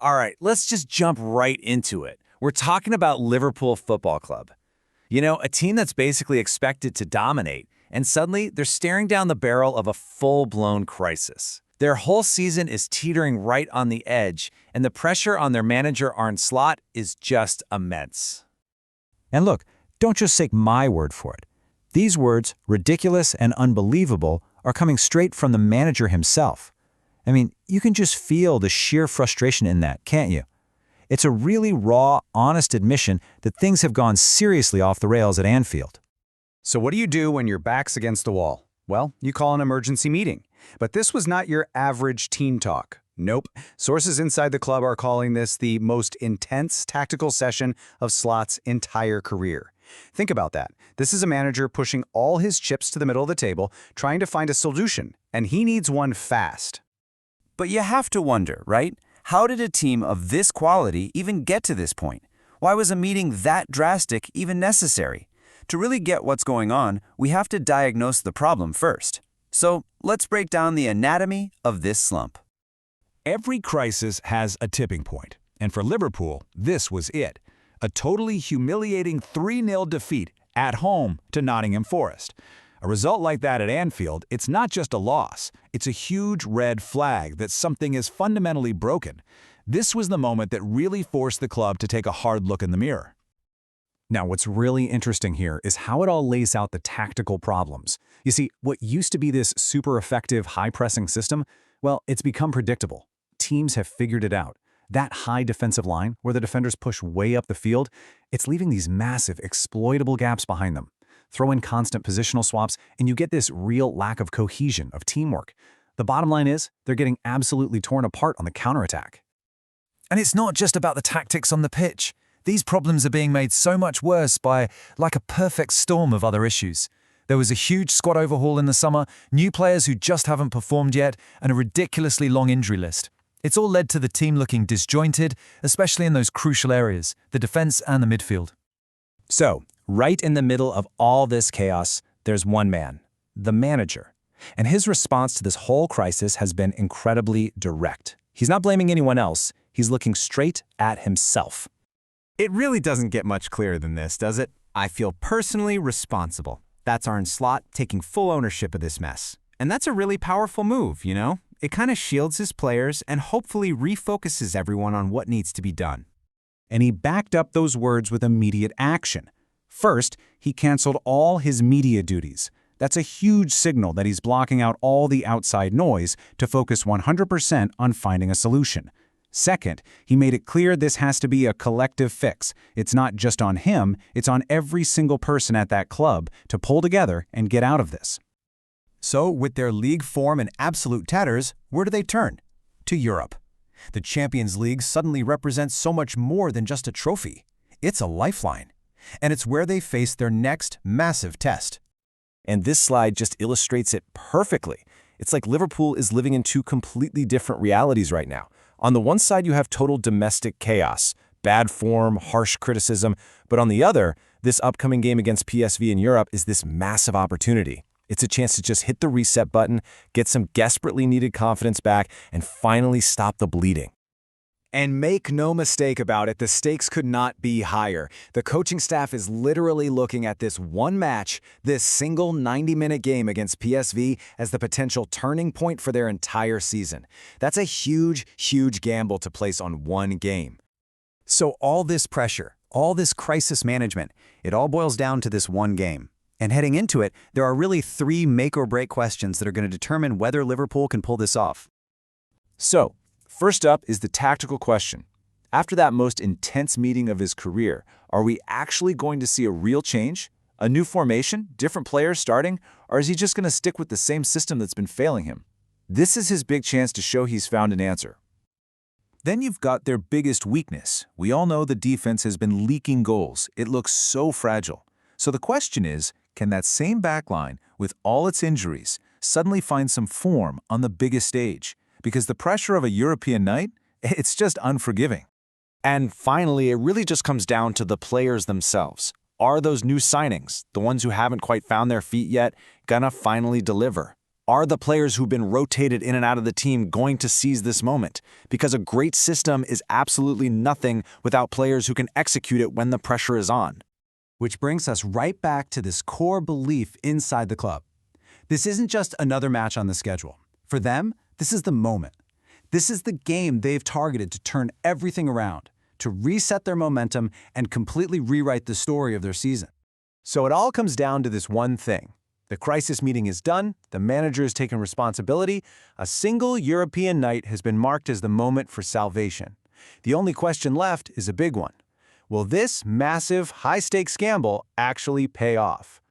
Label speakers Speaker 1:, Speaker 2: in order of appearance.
Speaker 1: All right, let's just jump right into it. We're talking about Liverpool Football Club. You know, a team that's basically expected to dominate, and suddenly they're staring down the barrel of a full-blown crisis. Their whole season is teetering right on the edge, and the pressure on their manager Arne is just immense.
Speaker 2: And look, don't just take my word for it. These words, ridiculous and unbelievable, are coming straight from the manager himself. I mean, you can just feel the sheer frustration in that, can't you? It's a really raw, honest admission that things have gone seriously off the rails at Anfield.
Speaker 3: So what do you do when your back's against the wall? Well, you call an emergency meeting. But this was not your average team talk. Nope. Sources inside the club are calling this the most intense tactical session of Slot's entire career. Think about that. This is a manager pushing all his chips to the middle of the table, trying to find a solution, and he needs one fast.
Speaker 4: But you have to wonder, right? How did a team of this quality even get to this point? Why was a meeting that drastic even necessary? To really get what's going on, we have to diagnose the problem first. So let's break down the anatomy of this slump.
Speaker 5: Every crisis has a tipping point, and for Liverpool, this was it. A totally humiliating 3-0 defeat at home to Nottingham Forest. A result like that at Anfield, it's not just a loss, it's a huge red flag that something is fundamentally broken. This was the moment that really forced the club to take a hard look in the mirror.
Speaker 2: Now, what's really interesting here is how it all lays out the tactical problems. You see, what used to be this super effective high-pressing system, well, it's become predictable. Teams have figured it out. That high defensive line, where the defenders push way up the field, it's leaving these massive, exploitable gaps behind them. Throw in constant positional swaps, and you get this real lack of cohesion, of teamwork. The bottom line is, they're getting absolutely torn apart on the counterattack.
Speaker 6: And it's not just about the tactics on the pitch. These problems are being made so much worse by, like a perfect storm of other issues. There was a huge squad overhaul in the summer, new players who just haven't performed yet, and a ridiculously long injury list. It's all led to the team looking disjointed, especially in those crucial areas, the defense and the midfield.
Speaker 2: So, right in the middle of all this chaos, there's one man, the manager. And his response to this whole crisis has been incredibly direct. He's not blaming anyone else, he's looking straight at himself.
Speaker 7: It really doesn't get much clearer than this, does it? I feel personally responsible. That's Arne Slot taking full ownership of this mess. And that's a really powerful move, you know? It kind of shields his players and hopefully refocuses everyone on what needs to be done.
Speaker 2: And he backed up those words with immediate action. First, he canceled all his media duties. That's a huge signal that he's blocking out all the outside noise to focus 100% on finding a solution. Second, he made it clear this has to be a collective fix. It's not just on him, it's on every single person at that club to pull together and get out of this.
Speaker 4: So, with their league form in absolute tatters, where do they turn? To Europe. The Champions League suddenly represents so much more than just a trophy. It's a lifeline. And it's where they face their next massive test.
Speaker 1: And this slide just illustrates it perfectly. It's like Liverpool is living in two completely different realities right now. On the one side, you have total domestic chaos, bad form, harsh criticism, but on the other, this upcoming game against PSV in Europe is this massive opportunity. It's a chance to just hit the reset button, get some desperately needed confidence back, and finally stop the bleeding.
Speaker 3: And make no mistake about it, the stakes could not be higher. The coaching staff is literally looking at this one match, this single 90-minute game against PSV, as the potential turning point for their entire season. That's a huge, huge gamble to place on one game.
Speaker 4: So all this pressure, all this crisis management, it all boils down to this one game. And heading into it, there are really 3 make-or-break questions that are going to determine whether Liverpool can pull this off.
Speaker 1: So, first up is the tactical question. After that most intense meeting of his career, are we actually going to see a real change? A new formation, different players starting, or is he just going to stick with the same system that's been failing him? This is his big chance to show he's found an answer. Then you've got their biggest weakness. We all know the defense has been leaking goals. It looks so fragile. So the question is, can that same backline, with all its injuries, suddenly find some form on the biggest stage? Because the pressure of a European night, it's just unforgiving.
Speaker 8: And finally, it really just comes down to the players themselves. Are those new signings, the ones who haven't quite found their feet yet, gonna finally deliver? Are the players who've been rotated in and out of the team going to seize this moment? Because a great system is absolutely nothing without players who can execute it when the pressure is on.
Speaker 2: Which brings us right back to this core belief inside the club. This isn't just another match on the schedule. For them, this is the moment. This is the game they've targeted to turn everything around, to reset their momentum and completely rewrite the story of their season.
Speaker 9: So it all comes down to this one thing. The crisis meeting is done, the manager has taken responsibility, a single European night has been marked as the moment for salvation. The only question left is a big one. Will this massive, high-stakes gamble actually pay off?